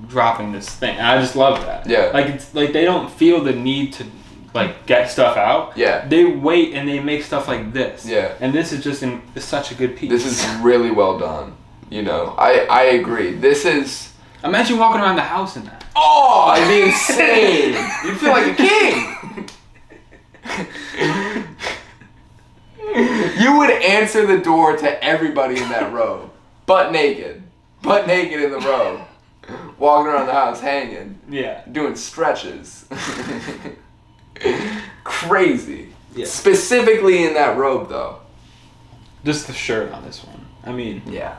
Dropping this thing. And I just love that.
Yeah.
It's they don't feel the need to get stuff out.
Yeah.
They wait and they make stuff like this.
Yeah.
And this is just it's such a good piece.
This is really well done. I agree. This is.
Imagine walking around the house in that.
Oh, it'd be insane. You'd feel like a king. You would answer the door to everybody in that robe, butt naked in the robe, walking around the house hanging, doing stretches. Crazy.
Yeah.
Specifically in that robe, though.
Just the shirt on this one. I mean.
Yeah,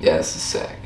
this is sick.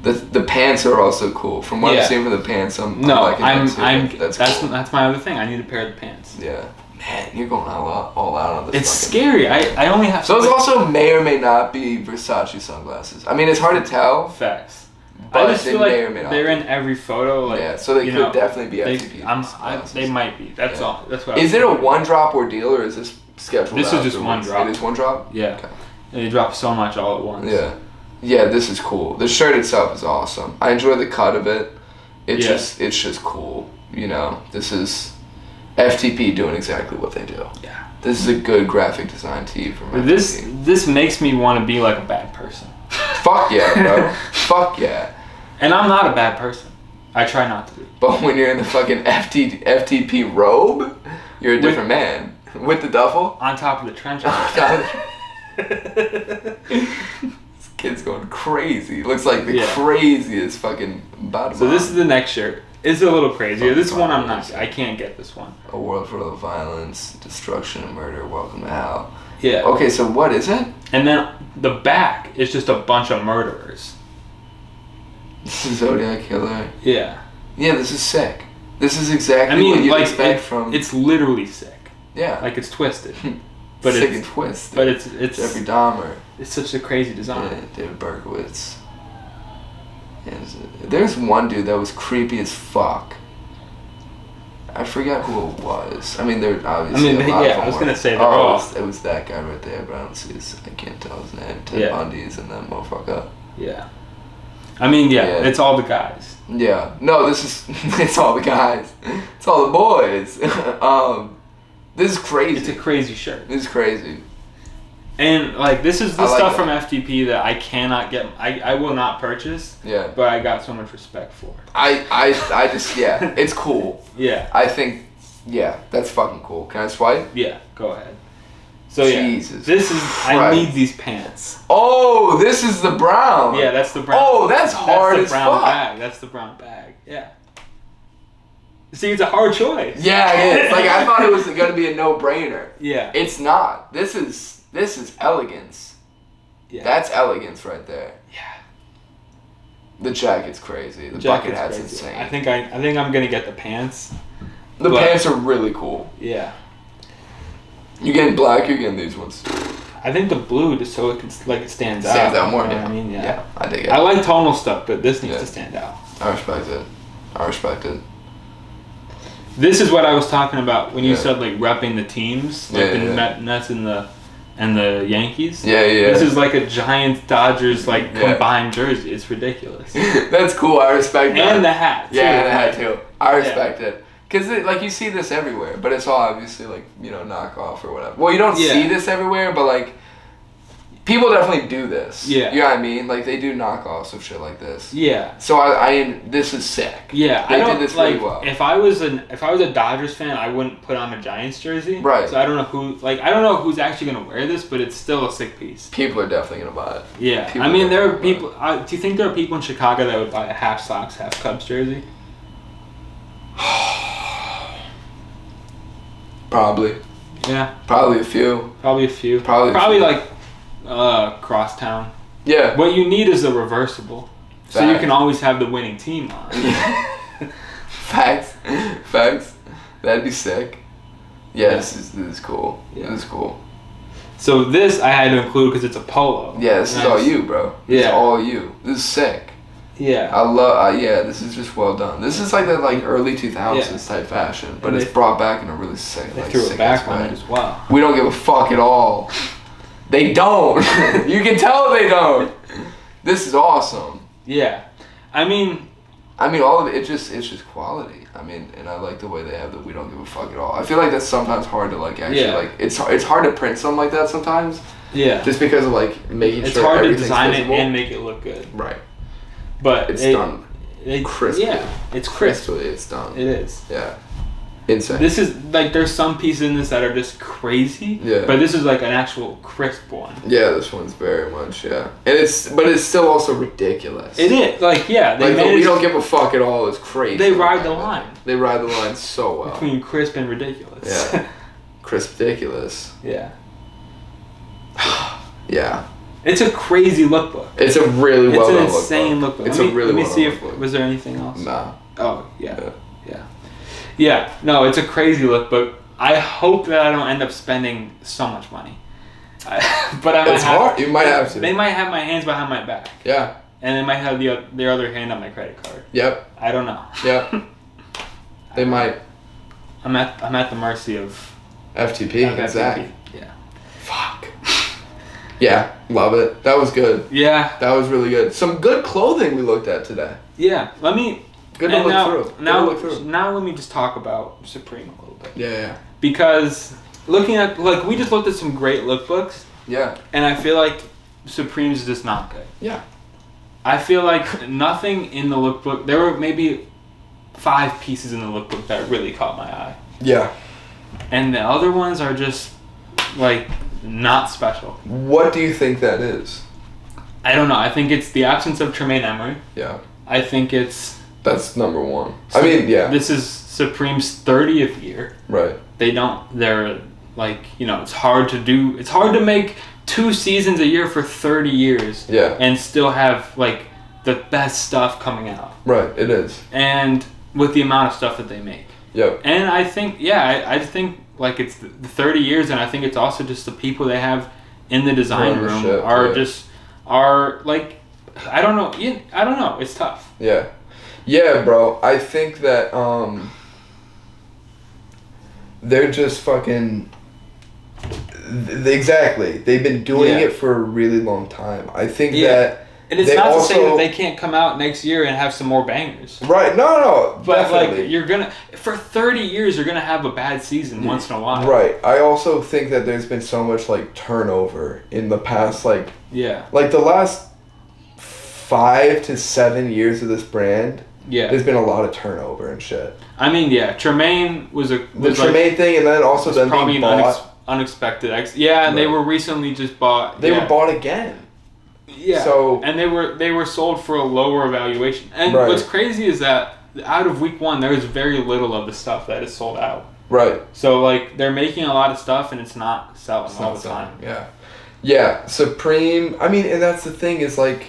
The pants are also cool. From what I've seen from the pants, I'm liking that too.
That's my other thing. I need a pair of the pants.
Yeah. Man, you're going all out on this.
It's scary. I only have.
Those also may or may not be Versace sunglasses. I mean, it's hard to tell.
Facts.
But
I just feel
may or may not
they're
be.
in every photo.
So they could definitely be FTP sunglasses.
They might be. That's all. That's what.
Is it a one drop ordeal or is this scheduled?
This is just one drop.
It is one drop.
Yeah.
Okay.
And they drop so much all at once.
Yeah. Yeah, this is cool. The shirt itself is awesome. I enjoy the cut of it. It's just cool. This is FTP doing exactly what they do.
Yeah.
This is a good graphic design tee from FTP.
This makes me want to be like a bad person.
Fuck yeah, bro. Fuck yeah.
And I'm not a bad person. I try not to be.
But when you're in the fucking FTP robe, you're a different man. With the duffel?
On top of the trench.
This kid's going crazy. Looks like the craziest fucking bottom.
So this is the next shirt. It's a little crazier. This one I can't get this one.
A world full of violence, destruction, and murder. Welcome to hell.
Yeah.
Okay, so what is it?
And then the back is just a bunch of murderers.
This is Zodiac Killer.
Yeah.
Yeah, this is sick. This is exactly what you expect from.
It's literally sick.
Yeah.
It's twisted. But
sick and twisted.
But it's
Jeffrey Dahmer.
It's such a crazy design.
Yeah, David Berkowitz. And there's one dude that was creepy as fuck. I forget who it was. I mean, there obviously a lot of them
I was
were.
gonna say they're all.
It was that guy right there, but I don't see I can't tell his name. Ted Bundy's and that motherfucker.
Yeah. I mean, it's all the guys.
Yeah. No, this is it's all the guys. It's all the boys. This is crazy.
It's a crazy shirt.
This is crazy.
And like this is the
like
stuff
that.
from FTP that I cannot get. I will not purchase.
Yeah.
But I got so much respect for.
I just it's cool.
Yeah.
I think that's fucking cool. Can I swipe?
Yeah. Go ahead. So
Jesus
this is
Christ.
I need these pants.
Oh, this is the brown.
Yeah, that's the brown.
Oh, that's hard
That's
as
the brown
fuck.
bag. That's the brown bag. Yeah. See, it's a hard choice.
Yeah, it is. Like I thought it was gonna be a no-brainer.
Yeah.
It's not. This is elegance.
Yeah.
That's elegance right there.
Yeah.
The jacket's crazy. The bucket
Jacket's
hat's
crazy.
insane.
I think I'm gonna get the pants.
The
but-
pants are really cool.
Yeah.
You getting black? You're getting these ones.
I think the blue just so it can it stands out.
Stands out more.
You know
Yeah.
what I mean,
Yeah, I dig it.
I like tonal stuff, but this needs
Yeah.
to stand out.
I respect it. I respect it.
This is what I was talking about when you
Yeah.
said like repping the teams, like
Yeah,
the
yeah.
Mets and the Yankees.
Yeah, yeah.
This is like a Giants Dodgers like
Yeah.
combined jersey. It's ridiculous.
That's cool. I respect that.
And the hat. Too.
Yeah, and the hat
Like,
too. I respect it. Because like you see this everywhere, but it's all obviously like, knockoff or whatever. Well, you don't
Yeah.
see this everywhere, but like people definitely do this.
Yeah.
You know what I mean? Like they do knockoffs of shit like this.
Yeah.
So this is sick.
Yeah,
They
I don't
did this
like.
really well.
If I was a Dodgers fan, I wouldn't put on a Giants jersey.
Right.
So I don't know who's actually gonna wear this, but it's still a sick piece.
People are definitely gonna buy it.
Yeah,
People
I mean
are
there are
definitely
people. Do you think there are people in Chicago that would buy a half Sox, half Cubs jersey?
Probably.
Yeah,
Probably a few.
probably a few.
Probably a
Probably
few.
like crosstown.
Yeah.
What you need is a reversible, so you
Fact.
can always have the winning team on.
Facts. Facts. That'd be sick. Yeah,
Yeah.
this is cool.
Yeah.
This is cool.
So this I had to include because it's a polo.
Yeah, this is
And I
all
just-
you, bro. This is
Yeah.
all you. This is sick.
Yeah.
I love. This is just well done. This is like that early 2000s type fashion, but
And
it's
they-
brought back in a really sick.
They
like,
threw
sick
it back
ass
on
way.
it as well.
We don't give a fuck at all. They don't. You can tell they don't. This is awesome.
Yeah, I mean,
all of it. It's just quality. And I like the way they have the we don't give a fuck at all. I feel like that's sometimes hard to actually
Yeah.
it's hard to print something like that sometimes.
yeah.
Just because of making
It's
sure
hard to
everything's
design
visible.
it and make it look good.
Right.
But
It's done. Crisply.
Yeah, it's crisp.
Crisply, it's done.
It is.
Yeah. Insane.
This is there's some pieces in this that are just crazy.
Yeah.
But this is like an actual crisp one.
Yeah, this one's very much, yeah. And it's still also ridiculous.
It is they
the
made
we
it
don't give a fuck at all is crazy.
They ride the line.
They ride the line so well.
between crisp and ridiculous.
Yeah. Crisp ridiculous.
Yeah.
Yeah.
It's a crazy lookbook.
It's a really well
It's
done
an insane lookbook.
It's
let me,
a really
let me
well
see
done
if
lookbook.
was there anything else.
Nah.
Oh yeah. No, it's a crazy lookbook. I hope that I don't end up spending so much money. But I might
It's hard. You might have to.
They might have my hands behind my back,
Yeah.
and they might have their other hand on my credit card.
Yep.
I don't know.
Yep. They might.
I'm at the mercy of
FTP.
of
Exactly.
FTP. Yeah.
Fuck. Yeah. Love it. That was good.
Yeah.
That was really good. Some good clothing we looked at today.
Yeah. Let me.
Good to
and
look
now,
through. Good
Now,
to look through.
now let me just talk about Supreme a little bit.
Yeah.
Because looking at we just looked at some great lookbooks,
Yeah.
and I feel like Supreme's just not good.
Yeah.
I feel like nothing in the lookbook. There were maybe 5 pieces in the lookbook that really caught my eye,
Yeah.
and the other ones are just not special.
What do you think that is?
I don't know. I think it's the absence of Tremaine Emory.
Yeah.
I think it's.
That's number one. I mean, yeah.
This is Supreme's 30th year.
Right.
They're it's hard to do. It's hard to make 2 seasons a year for 30 years.
Yeah.
And still have the best stuff coming out.
Right. It is.
And with the amount of stuff that they make.
Yep.
And I think, I just think it's the 30 years, and I think it's also just the people they have in the design room are I don't know. I don't know. It's tough.
Yeah. Yeah, bro. I think that they're just fucking. Exactly. They've been doing it for a really long time. I think that
And it's not to say that they can't come out next year and have some more bangers.
Right. No.
But
definitely.
like you're gonna for 30 years you're gonna have a bad season once in a while.
Right. I also think that there's been so much like turnover in the past like the last 5 to 7 years of this brand. Yeah. There's been a lot of turnover and shit.
I mean, Tremaine was the
Tremaine thing, and then also them
probably
being bought.
Unexpected. And they were recently just bought.
They were bought again.
Yeah. So and they were sold for a lower valuation. And what's crazy is that out of week 1, there's very little of the stuff that is sold out. Right. So like they're making a lot of stuff and it's not selling all the time.
Yeah. Yeah. Supreme. I mean, and that's the thing is like,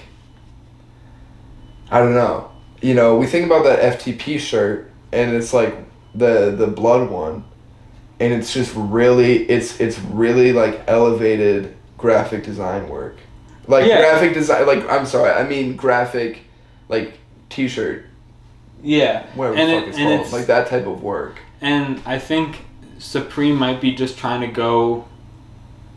I don't know. You know, we think about that FTP shirt and it's like the blood one, and it's just really it's really like elevated graphic design work. Like graphic design, like I'm sorry, I mean graphic, like T-shirt. Yeah. Whatever the fuck it's called, like that type of work.
And I think Supreme might be just trying to go,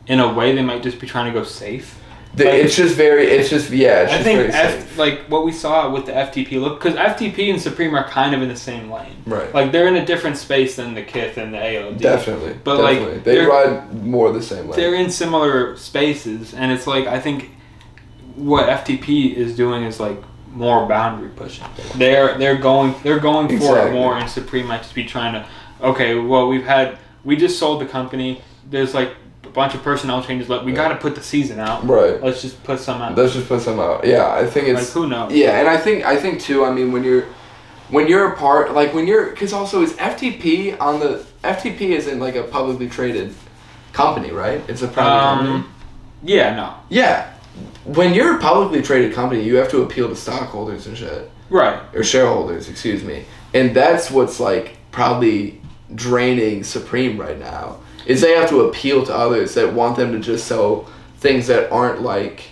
in a way, they might just be trying to go safe.
It's just very safe.
Like what we saw with the FTP look, because FTP and Supreme are kind of in the same lane. Right. Like they're in a different space than the Kith and the AOD.
Definitely.
But
like they ride more the same lane.
They're in similar spaces, and it's like I think what FTP is doing is like more boundary pushing. They're going for it more, and Supreme might just be trying to. Okay, well we just sold the company. There's like a bunch of personnel changes. We got to put the season out. Right. Let's just put some out.
Yeah, I think it's
like who knows.
Yeah, and I think too. I mean, when you're a part, like because also is FTP on the FTP isn't like a publicly traded company, right? It's a private company.
Yeah. No.
Yeah. When you're a publicly traded company, you have to appeal to stockholders and shit.
Right.
Or shareholders, excuse me. And that's what's like probably draining Supreme right now. Is they have to appeal to others that want them to just sell things that aren't like,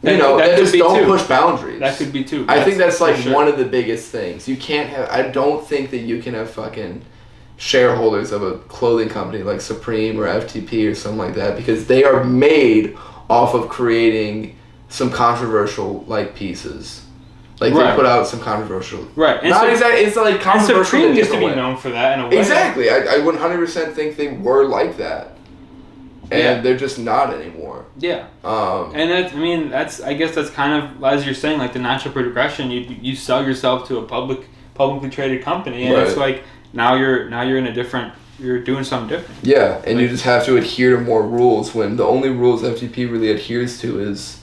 that just don't push boundaries.
That could be too.
I think that's like one of the biggest things. You can't have, I don't think that you can have fucking shareholders of a clothing company like Supreme or FTP or something like that, because they are made off of creating some controversial like pieces. Like they put out some controversial.
Right. And
not exactly. It's like controversial.
And Supreme used to be known for that in a way.
Exactly. I 100% think they were like that, and they're just not anymore.
Yeah. And I guess that's kind of, as you're saying, like the natural progression. You sell yourself to a publicly traded company, and it's like now you're in a different. You're doing something different.
Yeah, and you just have to adhere to more rules when the only rules FTP really adheres to is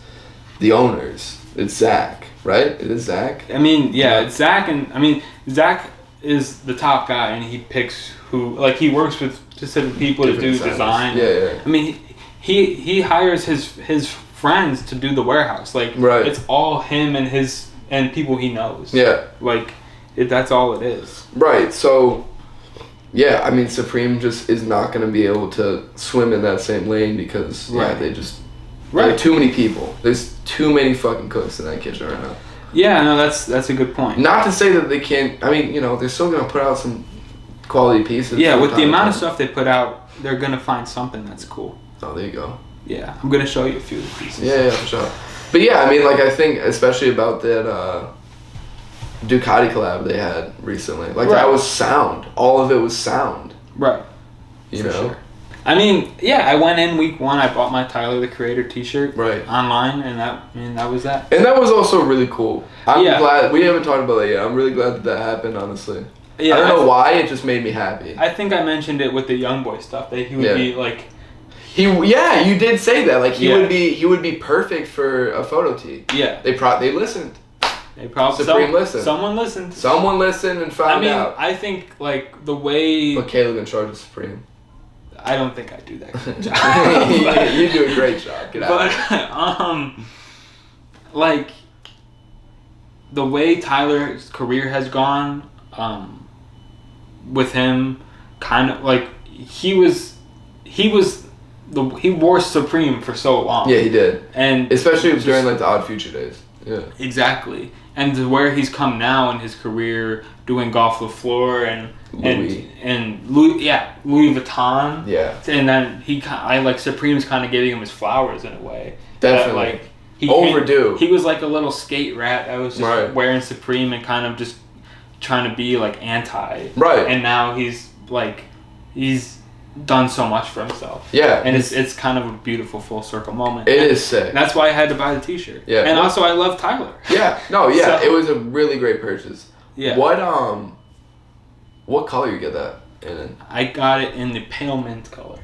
the owners. It's Zach, right? It is Zach.
I mean, it's Zach, and Zach is the top guy, and he picks who. Like he works with specific people to do design.
Yeah.
I mean, he hires his friends to do the warehouse. Like it's all him and people he knows. Yeah. Like that's all it is.
Right. So. Yeah, I mean, Supreme just is not going to be able to swim in that same lane because they just there are too many people. There's too many fucking cooks in that kitchen right now.
Yeah, no, that's a good point.
Not to say that they can't. I mean, they're still going to put out some quality pieces.
Yeah, with the amount of stuff they put out, they're going to find something that's cool.
Oh, there you go.
Yeah, I'm going to show you a few of the pieces.
Yeah, for sure. But yeah, I mean, like I think especially about that. Ducati collab they had recently. Like that was sound. All of it was sound.
Right.
You know? Sure.
I mean, I went in week 1, I bought my Tyler the Creator t-shirt online, and that was that.
And that was also really cool. I'm glad we haven't talked about that yet. I'm really glad that happened, honestly. Yeah, I don't know why, it just made me happy.
I think I mentioned it with the Young Boy stuff, that he would be like
you did say that. Like he would be perfect for a photo tee. Yeah. They listened.
They probably
listened.
Someone listened.
Someone listened and found out.
I think like the way.
But Caleb in charge of Supreme.
I don't think I do that good job.
You do a great job. Get out.
But like the way Tyler's career has gone, with him, kind of like he wore Supreme for so long.
Yeah, he did,
and
especially during like the Odd Future days. Yeah.
Exactly. And to where he's come now in his career, doing Golf Le Fleur and Louis Vuitton. Yeah. And then Supreme's kind of giving him his flowers in a way.
Definitely. Overdue.
He was like a little skate rat that was just wearing Supreme and kind of just trying to be like anti.
Right.
And now he's done so much for himself.
Yeah.
And it's kind of a beautiful full circle moment.
It is sick.
And that's why I had to buy the t-shirt.
Yeah.
And also I love Tyler.
Yeah. No, yeah. It was a really great purchase.
Yeah.
What color you get that in?
I got it in the pale mint color.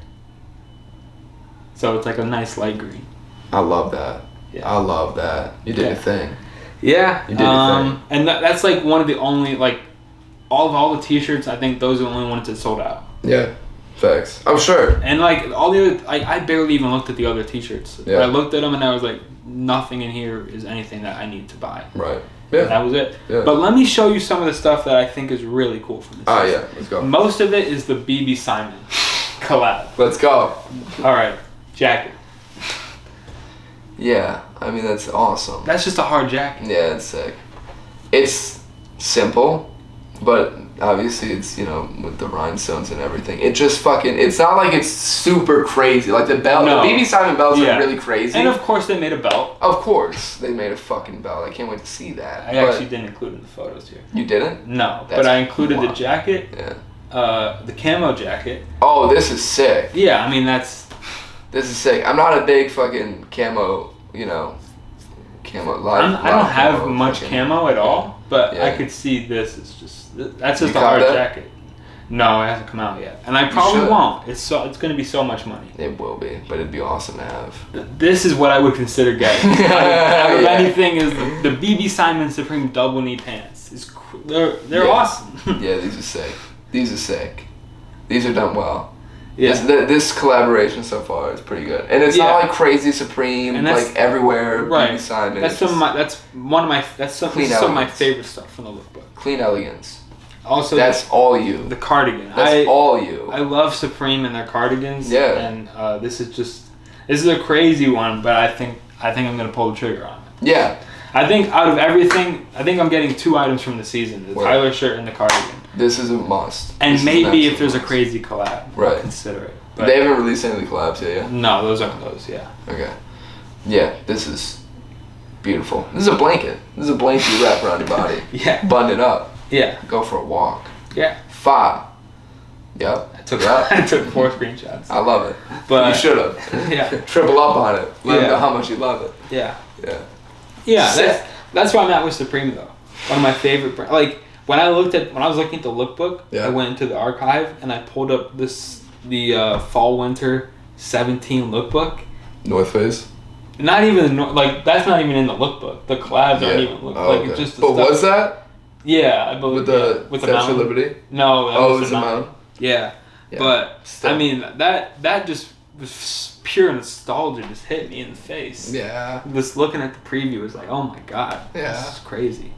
So it's like a nice light green.
I love that.
Yeah.
I love that. You did your thing.
Yeah.
You did your thing.
And that's like one of the only, like, all the t-shirts, I think those are the only ones that sold out.
Yeah. Facts. I'm sure.
And like all the other, I barely even looked at the other t-shirts. Yeah. But I looked at them and I was like, nothing in here is anything that I need to buy.
Right. Yeah.
And that was it.
Yeah.
But let me show you some of the stuff that I think is really cool from this.
Oh, yeah. Let's go.
Most of it is the BB Simon collab.
Let's go.
All right. Jacket.
Yeah. I mean, that's awesome.
That's just a hard jacket.
Yeah, it's sick. It's simple, but obviously it's, with the rhinestones and everything. It just it's not like it's super crazy. Like the belt,
No.
the BB Simon belts are really crazy.
And of course they made a belt.
Of course they made a fucking belt. I can't wait to see that.
I actually didn't include it in the photos here.
You didn't?
No, but I included the jacket.
Yeah.
The camo jacket.
Oh, this is sick.
Yeah, I mean
This is sick. I'm not a big fucking camo, camo live.
I don't have much camo at all, but I could see this is that's just a hard jacket. No, it hasn't come out yet, and I probably won't. It's going to be so much money.
It will be, but it'd be awesome to have.
This is what I would consider getting. Out of anything is the BB Simon Supreme double knee pants. They're awesome.
Yeah, these are sick. These are done well.
Yeah.
This collaboration so far is pretty good, and it's not like crazy Supreme, and like everywhere.
Right.
Simon.
That's some of my favorite stuff from the lookbook.
Clean elegance.
Also,
that's all you.
The cardigan.
That's all you.
I love Supreme and their cardigans.
Yeah.
And this is a crazy one, but I think I'm gonna pull the trigger on it.
Yeah.
I think out of everything, I'm getting 2 items from the season: the Tyler shirt and the cardigan.
This is a must.
And maybe if there's a crazy collab, I'll consider it.
But they haven't released any of the collabs yet, yeah?
No, those aren't those, yeah.
Okay. Yeah, this is beautiful. This is a blanket. This is a blanket you wrap around your body.
Yeah.
Button it up.
Yeah.
Go for a walk.
Yeah.
5. Yep.
I took 4 screenshots.
I love it.
But
you should have.
Yeah.
Triple up on it. Let them know how much you love it.
Yeah.
Yeah.
Yeah, that's where I'm at with Supreme though. One of my favorite brands. Like when I was looking at the lookbook, I went into the archive and I pulled up the fall winter 17 lookbook.
North Face.
Not even that's not even in the lookbook. The collabs aren't even it's just.
But was that?
Yeah, I believe
with the Statue of Liberty.
No, that
was the mountain.
Yeah. But still. I mean that just was pure nostalgia just hit me in the face.
Yeah.
Just looking at the preview was like, oh my god, this is crazy.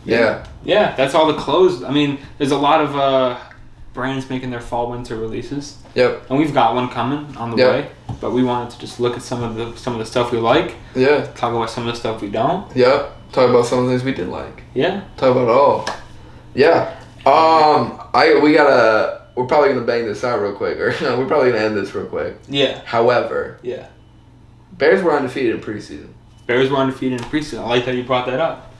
Yeah.
Yeah, that's all the clothes. I mean, there's a lot of brands making their fall winter releases.
Yep.
And we've got one coming on the way, but we wanted to just look at some of the stuff we like.
Yeah.
Talk about some of the stuff we don't.
Yep. Talk about some of the things we did like.
Yeah.
Talk about it all. Yeah. We're probably gonna bang this out real quick, or we're probably gonna end this real quick.
Yeah.
However.
Yeah.
Bears were undefeated in preseason.
Bears were undefeated in preseason. I like that you brought that up.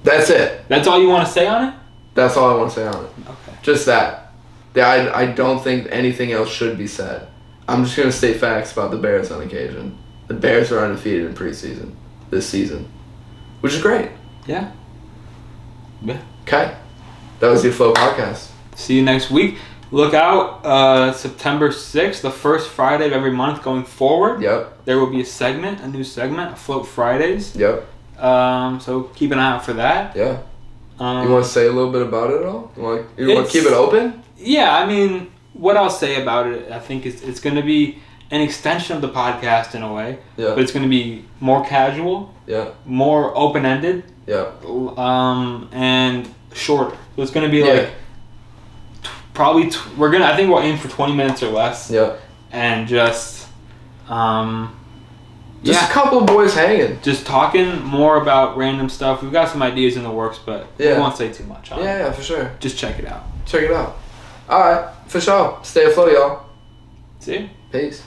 That's it.
That's all you want to say on it?
That's all I want to say on it.
Okay.
Just that. I don't think anything else should be said. I'm just gonna state facts about the Bears on occasion. The Bears are undefeated in preseason this season, which is great.
Yeah. Yeah.
Okay. That was the Flow Podcast.
See you next week. Look out, September 6th, the first Friday of every month going forward.
Yep.
There will be a new segment, Float Fridays.
Yep.
So keep an eye out for that.
Yeah. You want to say a little bit about it at all? You want to keep it open?
Yeah, I mean, what I'll say about it, I think it's going to be an extension of the podcast in a way.
Yeah.
But it's going to be more casual.
Yeah.
More open-ended.
Yeah.
And shorter. So it's going to be I think we'll aim for 20 minutes or less.
Yeah.
And just
a couple of boys hanging.
Just talking more about random stuff. We've got some ideas in the works, but we won't say too much on it.
Yeah, for sure.
Just check it out.
Check it out. All right, for sure. Stay afloat, y'all.
See you.
Peace.